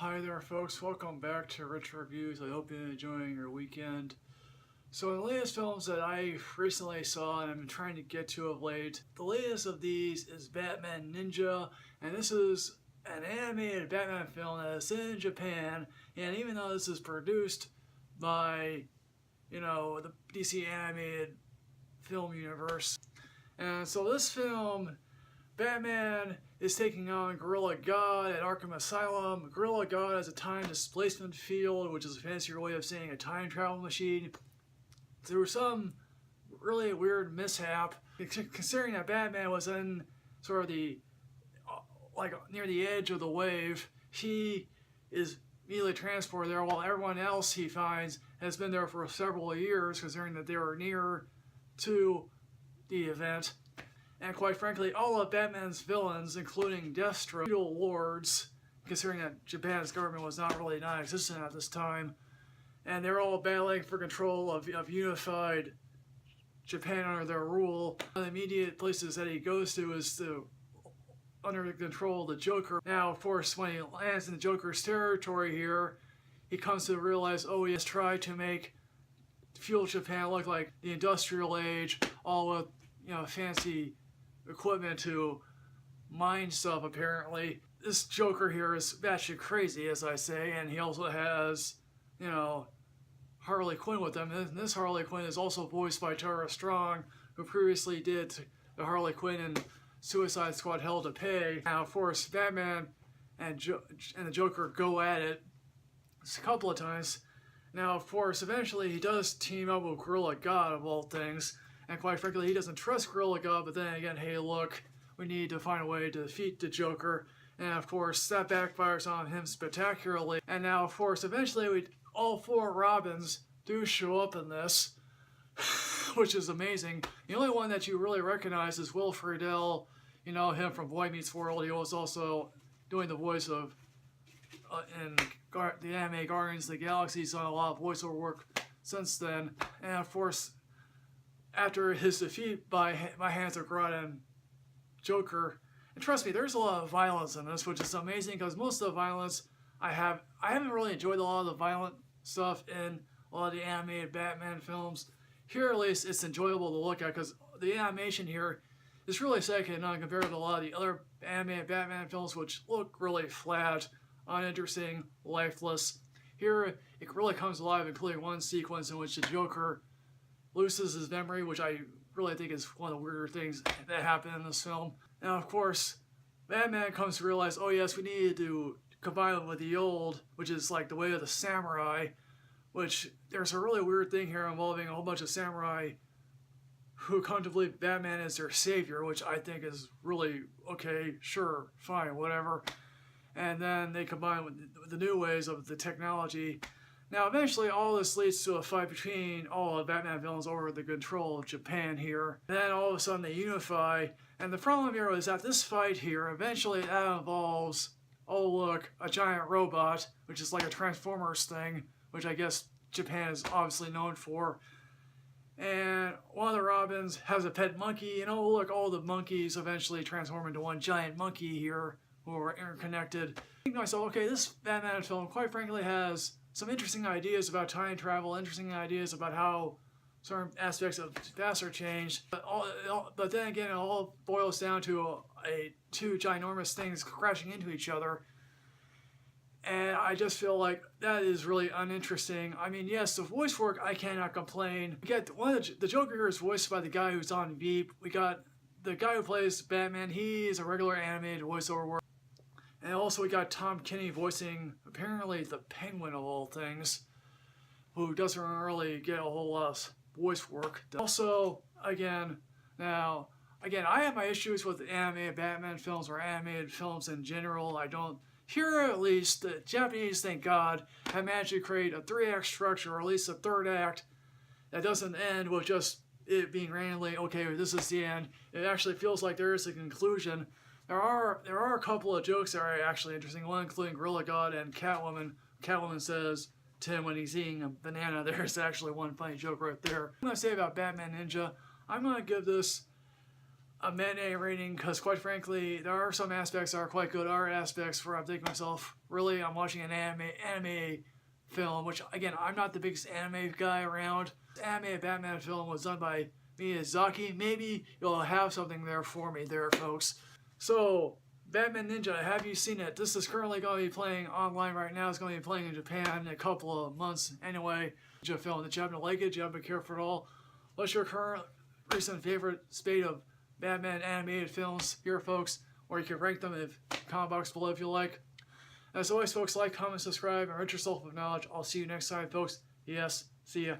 Hi there folks, welcome back to Rich Reviews. I hope you're enjoying your weekend. So the latest films that I recently saw and I've been trying to get to of late, the latest of these is Batman Ninja, and this is an animated Batman film that is in Japan, and even though this is produced by, the DC animated film universe, and so this film, Batman is taking on Gorilla God at Arkham Asylum. Gorilla God is a time displacement field, which is a fancier way of saying a time travel machine. Through some really weird mishap, considering that Batman was in sort of the, near the edge of the wave, he is immediately transported there while everyone else he finds has been there for several years, considering that they were near to the event. And quite frankly, all of Batman's villains, including Deathstroke, feudal lords, considering that Japan's government was not really non-existent at this time, and they're all battling for control of unified Japan under their rule. One of the immediate places that he goes to is under the control of the Joker. Now, of course, when he lands in the Joker's territory here, he comes to realize, he has tried to make feudal Japan look like the industrial age, all with, fancy equipment to mine stuff. Apparently this Joker here is batshit crazy, as I say, and he also has Harley Quinn with him, and this Harley Quinn is also voiced by Tara Strong, who previously did the Harley Quinn in Suicide Squad Hell to Pay. Now of course Batman and the Joker go at it a couple of times. Now of course eventually he does team up with Gorilla God of all things. And quite frankly, he doesn't trust Gorilla God, but then again, hey look, we need to find a way to defeat the Joker. And of course, that backfires on him spectacularly. And now, of course, eventually, all four Robins do show up in this, which is amazing. The only one that you really recognize is Will Friedle, him from Boy Meets World. He was also doing the voice of, in the anime Guardians of the Galaxy. He's done a lot of voiceover work since then. And of course, after his defeat by hands of God and Joker, and trust me, there's a lot of violence in this, which is amazing because most of the violence I haven't really enjoyed a lot of the violent stuff in a lot of the animated Batman films. Here at least it's enjoyable to look at because the animation here is really second to none compared to a lot of the other animated Batman films, which look really flat, uninteresting, lifeless. Here it really comes alive, including one sequence in which the Joker loses his memory, which I really think is one of the weirder things that happened in this film. Now, of course, Batman comes to realize, yes, we need to combine it with the old, which is like the way of the samurai, which there's a really weird thing here involving a whole bunch of samurai who come to believe Batman is their savior, which I think is really, okay, sure, fine, whatever. And then they combine with the new ways of the technology. Now, eventually, all this leads to a fight between all the Batman villains over the control of Japan here. And then all of a sudden they unify. And the problem here is that this fight here, eventually that involves, a giant robot, which is like a Transformers thing, which I guess Japan is obviously known for. And one of the Robins has a pet monkey, and all the monkeys eventually transform into one giant monkey here, who are interconnected. I think to myself, okay, this Batman film, quite frankly, has some interesting ideas about time travel, interesting ideas about how certain aspects of the past are changed. But then again, it all boils down to two ginormous things crashing into each other. And I just feel like that is really uninteresting. I mean, yes, the voice work, I cannot complain. We get the Joker here is voiced by the guy who's on Veep. We got the guy who plays Batman. He is a regular animated voiceover work. And also we got Tom Kenny voicing, apparently, the Penguin of all things, who doesn't really get a whole lot of voice work. Also, I have my issues with animated Batman films or animated films in general. Here at least, the Japanese, thank God, have managed to create a 3-act structure, or at least a third act, that doesn't end with just it being randomly, okay, this is the end. It actually feels like there is a conclusion. There are a couple of jokes that are actually interesting, one including Gorilla God and Catwoman. Catwoman says to him when he's eating a banana, there's actually one funny joke right there. I'm going to say about Batman Ninja, I'm going to give this a matinee rating because, quite frankly, there are some aspects that are quite good. There are aspects where I'm thinking to myself, really, I'm watching an anime film, which, again, I'm not the biggest anime guy around. This animated Batman film was done by Miyazaki. Maybe you'll have something there for me there, folks. So, Batman Ninja, have you seen it? This is currently going to be playing online right now. It's going to be playing in Japan in a couple of months anyway. Ninja film. Did you happen to like it? Did you happen to care for it all? What's your current recent favorite spate of Batman animated films here, folks? Or you can rank them in the comment box below if you like. As always, folks, like, comment, subscribe, and enrich yourself with knowledge. I'll see you next time, folks. Yes, see ya.